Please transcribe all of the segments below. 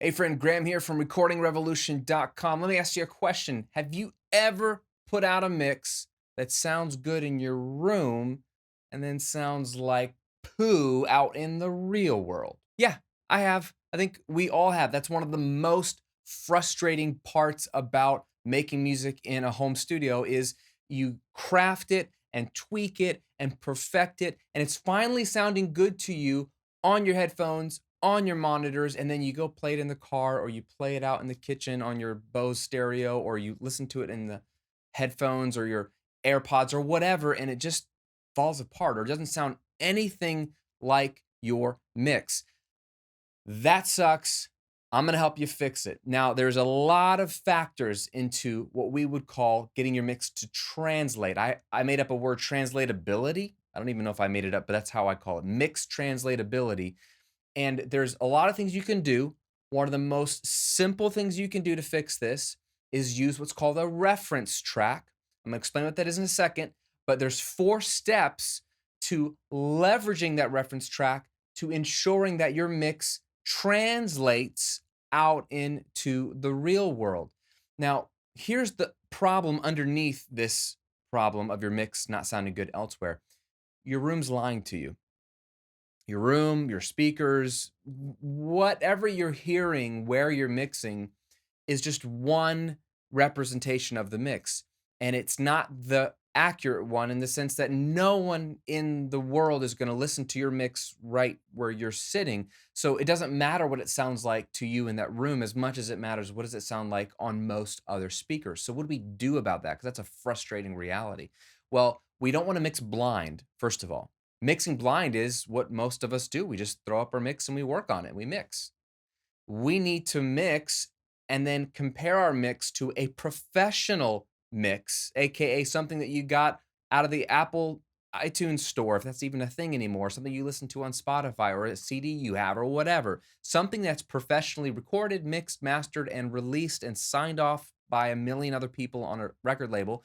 Hey friend, Graham here from recordingrevolution.com. Let me ask you a question. Have you ever put out a mix that sounds good in your room and then sounds like poo out in the real world? Yeah, I have. I think we all have. That's one of the most frustrating parts about making music in a home studio is you craft it and tweak it and perfect it and it's finally sounding good to you on your headphones, on your monitors, and then you go play it in the car or you play it out in the kitchen on your Bose stereo or you listen to it in the headphones or your AirPods or whatever, and it just falls apart or doesn't sound anything like your mix. That sucks. I'm going to help you fix it. Now, there's a lot of factors into what we would call getting your mix to translate. I made up a word, translatability. I don't even know if I made it up, but that's how I call it, mix translatability. And there's a lot of things you can do. One of the most simple things you can do to fix this is use what's called a reference track. I'm going to explain what that is in a second, but there's 4 steps to leveraging that reference track to ensuring that your mix translates out into the real world. Now, here's the problem underneath this problem of your mix not sounding good elsewhere. Your room's lying to you. Your room, your speakers, whatever you're hearing where you're mixing is just one representation of the mix. And it's not the accurate one in the sense that no one in the world is going to listen to your mix right where you're sitting. So it doesn't matter what it sounds like to you in that room as much as it matters what does it sound like on most other speakers. So what do we do about that? Because that's a frustrating reality. Well, we don't want to mix blind, first of all. Mixing blind is what most of us do. We just throw up our mix and we work on it. We mix. We need to mix and then compare our mix to a professional mix, aka something that you got out of the Apple iTunes store, if that's even a thing anymore, something you listen to on Spotify or a CD you have or whatever. Something that's professionally recorded, mixed, mastered, and released and signed off by a million other people on a record label.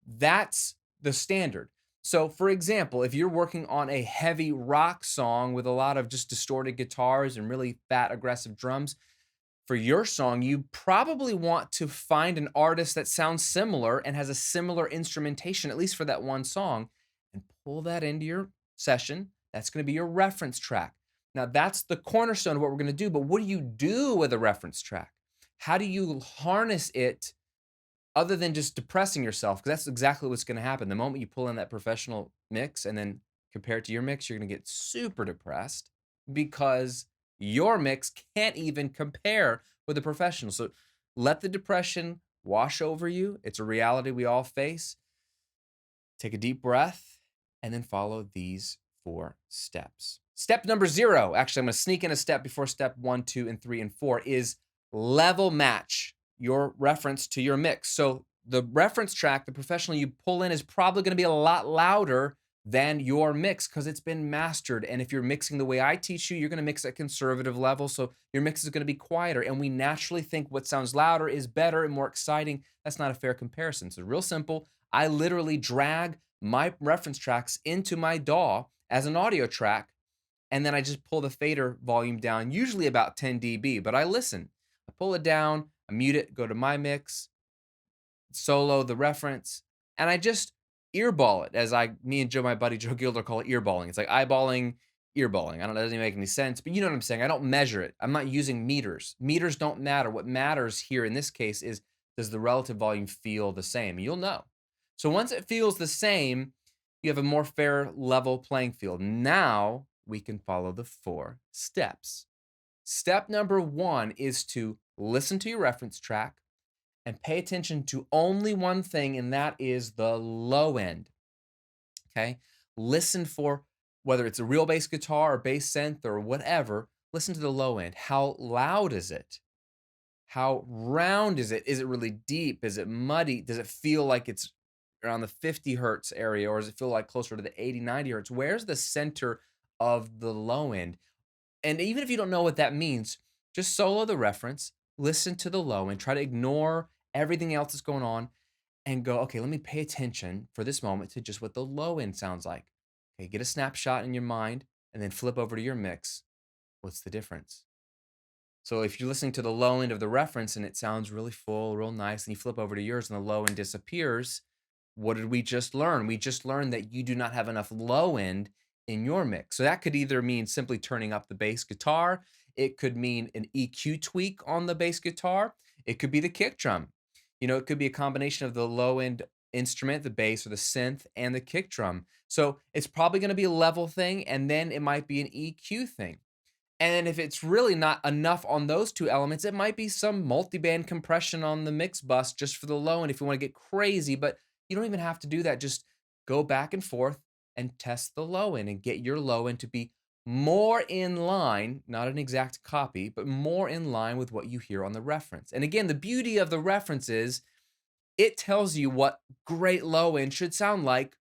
That's the standard. So, for example, if you're working on a heavy rock song with a lot of just distorted guitars and really fat, aggressive drums, for your song, you probably want to find an artist that sounds similar and has a similar instrumentation, at least for that one song, and pull that into your session. That's going to be your reference track. Now, that's the cornerstone of what we're going to do. But what do you do with a reference track? How do you harness it other than just depressing yourself? Because that's exactly what's going to happen. The moment you pull in that professional mix and then compare it to your mix, you're going to get super depressed because your mix can't even compare with a professional. So let the depression wash over you. It's a reality we all face. Take a deep breath and then follow these 4 steps. Step number 0, actually, I'm going to sneak in a step before step 1, 2, and 3, and 4, is level match your reference to your mix. So the reference track, the professional you pull in, is probably going to be a lot louder than your mix because it's been mastered. And if you're mixing the way I teach you, you're going to mix at conservative level. So your mix is going to be quieter. And we naturally think what sounds louder is better and more exciting. That's not a fair comparison. So real simple. I literally drag my reference tracks into my DAW as an audio track, and then I just pull the fader volume down, usually about 10 dB, but I listen. I pull it down, I mute it, go to my mix, solo the reference, and I just earball it as me and my buddy Joe Gilder call it earballing. It's like eyeballing, earballing. I don't know, it doesn't make any sense, but you know what I'm saying. I don't measure it. I'm not using meters. Meters don't matter. What matters here in this case is, does the relative volume feel the same? You'll know. So once it feels the same, you have a more fair level playing field. Now we can follow the 4 steps. Step number 1 is to listen to your reference track and pay attention to only one thing, and that is the low end. Okay? Listen for whether it's a real bass guitar or bass synth or whatever, listen to the low end. How loud is it? How round is it? Is it really deep? Is it muddy? Does it feel like it's around the 50 hertz area, or does it feel like closer to the 80, 90 hertz? Where's the center of the low end? And even if you don't know what that means, just solo the reference, listen to the low end, try to ignore everything else that's going on and go, okay, let me pay attention for this moment to just what the low end sounds like. Okay, get a snapshot in your mind and then flip over to your mix. What's the difference? So if you're listening to the low end of the reference and it sounds really full, real nice, and you flip over to yours and the low end disappears, what did we just learn? We just learned that you do not have enough low end in your mix. So that could either mean simply turning up the bass guitar, it could mean an EQ tweak on the bass guitar, it could be the kick drum. It could be a combination of the low end instrument, the bass or the synth, and the kick drum. So it's probably going to be a level thing, and then it might be an EQ thing. And if it's really not enough on those two elements, it might be some multiband compression on the mix bus just for the low end if you want to get crazy, but you don't even have to do that. Just go back and forth and test the low end and get your low end to be more in line, not an exact copy, but more in line with what you hear on the reference. And again, the beauty of the reference is it tells you what great low end should sound like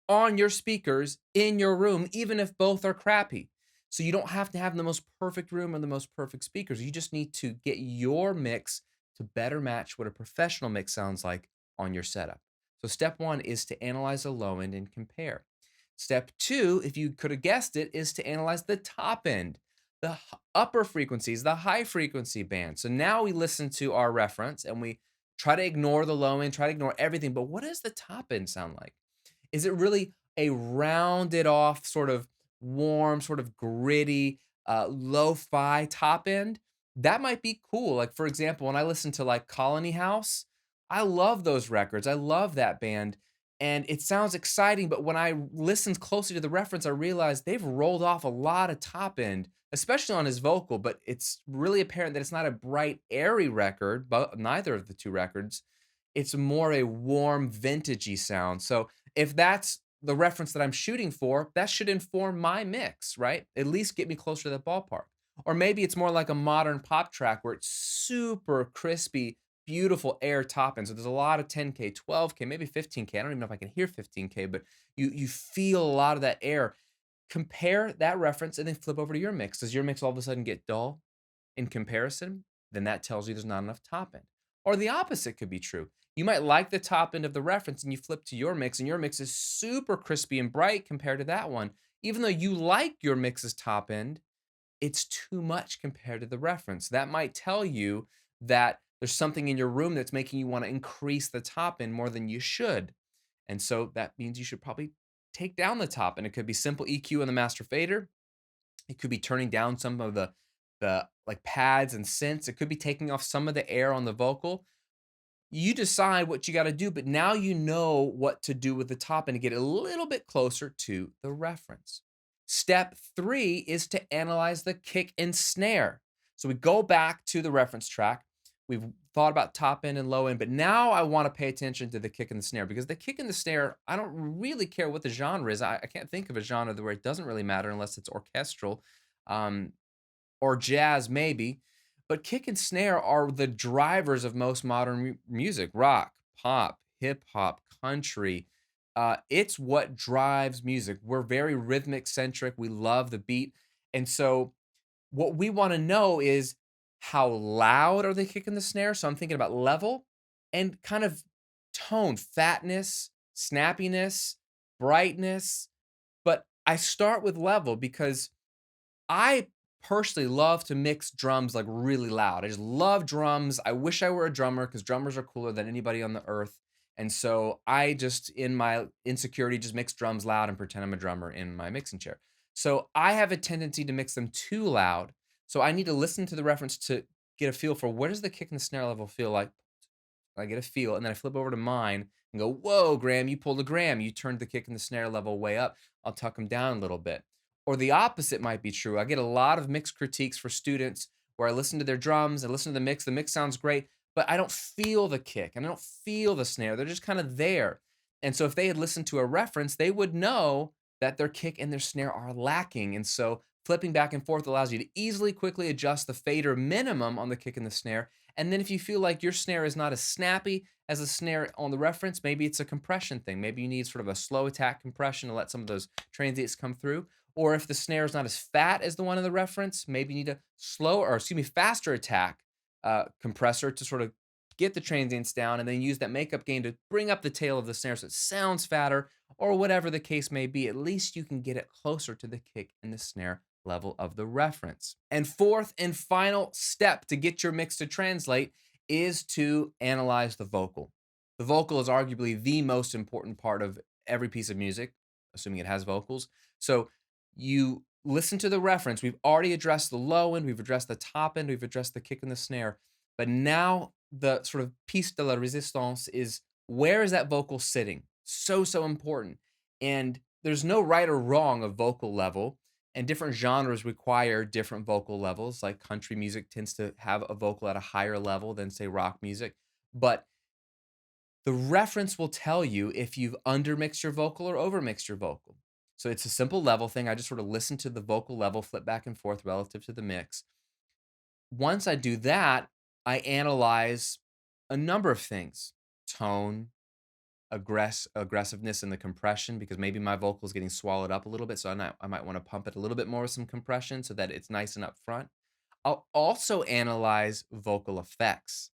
on your speakers in your room, even if both are crappy. So you don't have to have the most perfect room or the most perfect speakers. You just need to get your mix to better match what a professional mix sounds like on your setup. So step one is to analyze the low end and compare. Step two, if you could have guessed it, is to analyze the top end, the upper frequencies, the high frequency band. So now we listen to our reference and we try to ignore the low end, try to ignore everything. But what does the top end sound like? Is it really a rounded off, sort of warm, sort of gritty, lo-fi top end? That might be cool. Like, for example, when I listen to like Colony House, I love those records. I love that band. And it sounds exciting, but when I listened closely to the reference, I realized they've rolled off a lot of top end, especially on his vocal. But it's really apparent that it's not a bright, airy record, but neither of the two records. It's more a warm, vintagey sound. So if that's the reference that I'm shooting for, that should inform my mix, right? At least get me closer to that ballpark. Or maybe it's more like a modern pop track where it's super crispy, beautiful air top end. So there's a lot of 10K, 12K, maybe 15K. I don't even know if I can hear 15K, but you feel a lot of that air. Compare that reference and then flip over to your mix. Does your mix all of a sudden get dull in comparison? Then that tells you there's not enough top end. Or the opposite could be true. You might like the top end of the reference and you flip to your mix and your mix is super crispy and bright compared to that one. Even though you like your mix's top end, it's too much compared to the reference. That might tell you that there's something in your room that's making you want to increase the top end more than you should. And so that means you should probably take down the top end. It could be simple EQ in the master fader. It could be turning down some of the like pads and synths. It could be taking off some of the air on the vocal. You decide what you gotta do, but now you know what to do with the top and to get a little bit closer to the reference. Step 3 is to analyze the kick and snare. So we go back to the reference track. We've thought about top end and low end, but now I wanna pay attention to the kick and the snare because the kick and the snare, I don't really care what the genre is. I can't think of a genre where it doesn't really matter unless it's orchestral. Um, or jazz maybe, but kick and snare are the drivers of most modern music, rock, pop, hip hop, country. It's what drives music. We're very rhythmic centric. We love the beat. And so what we want to know is how loud are they kicking the snare? So I'm thinking about level and kind of tone, fatness, snappiness, brightness. But I start with level because I personally love to mix drums like really loud. I just love drums. I wish I were a drummer because drummers are cooler than anybody on the earth. And so I just, in my insecurity, just mix drums loud and pretend I'm a drummer in my mixing chair. So I have a tendency to mix them too loud. So I need to listen to the reference to get a feel for what does the kick and the snare level feel like. I get a feel, and then I flip over to mine and go, "Whoa, Graham, you pulled a Graham. You turned the kick and the snare level way up. I'll tuck them down a little bit." Or the opposite might be true. I get a lot of mix critiques for students where I listen to their drums, I listen to the mix. The mix sounds great, but I don't feel the kick and I don't feel the snare. They're just kind of there. And so if they had listened to a reference, they would know that their kick and their snare are lacking. And so flipping back and forth allows you to easily, quickly adjust the fader minimum on the kick and the snare. And then if you feel like your snare is not as snappy as a snare on the reference, maybe it's a compression thing. Maybe you need sort of a slow attack compression to let some of those transients come through. Or if the snare is not as fat as the one in the reference, maybe you need a slower, or excuse me, faster attack compressor to sort of get the transients down and then use that makeup gain to bring up the tail of the snare so it sounds fatter or whatever the case may be. At least you can get it closer to the kick and the snare level of the reference. And fourth and final step to get your mix to translate is to analyze the vocal. The vocal is arguably the most important part of every piece of music, assuming it has vocals. So you listen to the reference. We've already addressed the low end, we've addressed the top end, we've addressed the kick and the snare. But now the sort of piece de la resistance is, where is that vocal sitting? So, so important. And there's no right or wrong of vocal level, and different genres require different vocal levels. Like country music tends to have a vocal at a higher level than, say, rock music. But the reference will tell you if you've undermixed your vocal or overmixed your vocal. So it's a simple level thing. I just sort of listen to the vocal level, flip back and forth relative to the mix. Once I do that, I analyze a number of things: tone, aggressiveness in the compression, because maybe my vocal is getting swallowed up a little bit. So I might want to pump it a little bit more with some compression so that it's nice and up front. I'll also analyze vocal effects.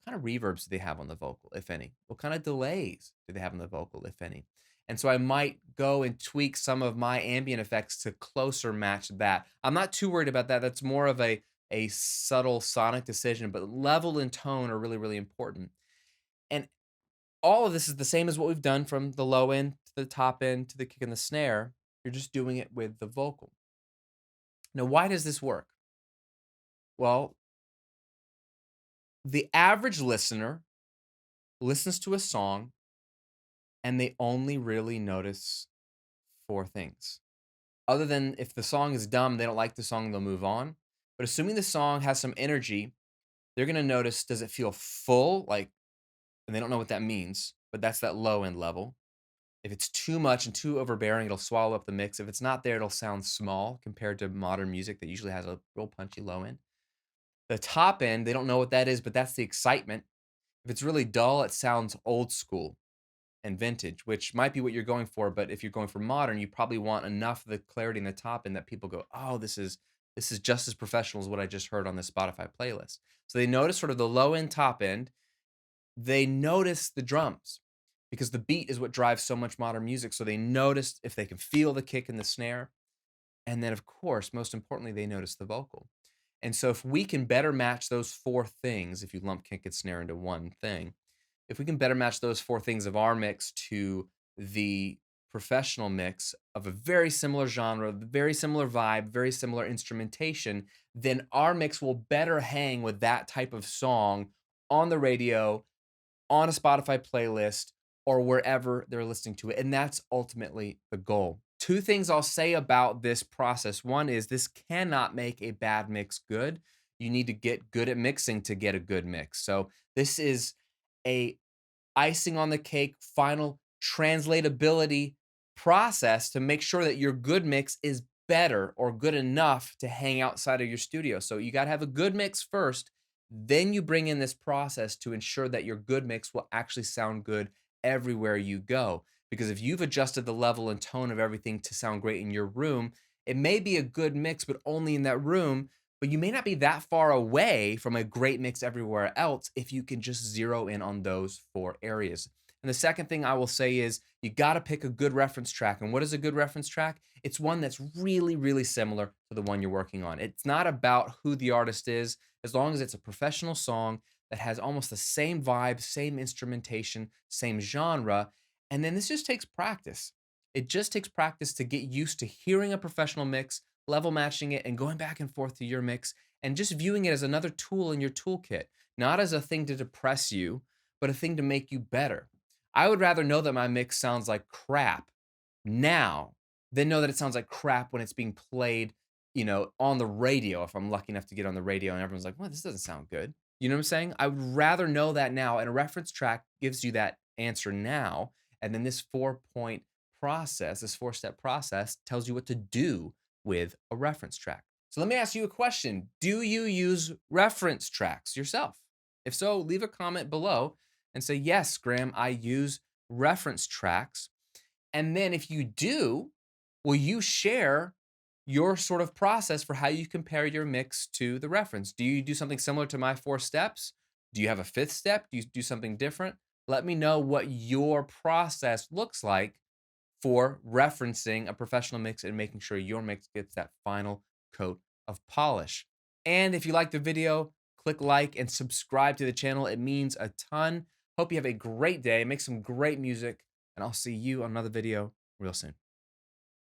What kind of reverbs do they have on the vocal, if any? What kind of delays do they have on the vocal, if any? And so I might go and tweak some of my ambient effects to closer match that. I'm not too worried about that. That's more of a subtle sonic decision, but level and tone are really, really important. And all of this is the same as what we've done from the low end to the top end to the kick and the snare. You're just doing it with the vocal. Now, why does this work? Well, the average listener listens to a song and they only really notice four things. Other than if the song is dumb, they don't like the song, they'll move on. But assuming the song has some energy, they're going to notice, does it feel full? Like, and they don't know what that means, but that's that low end level. If it's too much and too overbearing, it'll swallow up the mix. If it's not there, it'll sound small compared to modern music that usually has a real punchy low end. The top end, they don't know what that is, but that's the excitement. If it's really dull, it sounds old school and vintage, which might be what you're going for. But if you're going for modern, you probably want enough of the clarity in the top end that people go, oh, this is just as professional as what I just heard on this Spotify playlist. So they notice sort of the low end, top end. They notice the drums because the beat is what drives so much modern music. So they notice if they can feel the kick and the snare. And then, of course, most importantly, they notice the vocal. And so if we can better match those four things, if you lump kick and snare into one thing, if we can better match those four things of our mix to the professional mix of a very similar genre, very similar vibe, very similar instrumentation, then our mix will better hang with that type of song on the radio, on a Spotify playlist, or wherever they're listening to it. And that's ultimately the goal. Two things I'll say about this process. One is this cannot make a bad mix good. You need to get good at mixing to get a good mix. So this is a icing on the cake, final translatability process to make sure that your good mix is better or good enough to hang outside of your studio. So you got to have a good mix first, then you bring in this process to ensure that your good mix will actually sound good everywhere you go. Because if you've adjusted the level and tone of everything to sound great in your room, it may be a good mix, but only in that room. But you may not be that far away from a great mix everywhere else if you can just zero in on those four areas. And the second thing I will say is you got to pick a good reference track. And what is a good reference track? It's one that's really, really similar to the one you're working on. It's not about who the artist is, as long as it's a professional song that has almost the same vibe, same instrumentation, same genre. And then this just takes practice. It just takes practice to get used to hearing a professional mix, level matching it, and going back and forth to your mix, and just viewing it as another tool in your toolkit, not as a thing to depress you, but a thing to make you better. I would rather know that my mix sounds like crap now than know that it sounds like crap when it's being played, on the radio. If I'm lucky enough to get on the radio and everyone's like, well, this doesn't sound good. You know what I'm saying? I would rather know that now. And a reference track gives you that answer now. And then this 4-point process, this 4-step process tells you what to do with a reference track. So let me ask you a question. Do you use reference tracks yourself? If so, leave a comment below and say, yes, Graham, I use reference tracks. And then if you do, will you share your sort of process for how you compare your mix to the reference? Do you do something similar to my 4 steps? Do you have a 5th step? Do you do something different? Let me know what your process looks like for referencing a professional mix and making sure your mix gets that final coat of polish. And if you like the video, click like and subscribe to the channel. It means a ton. Hope you have a great day. Make some great music, and I'll see you on another video real soon.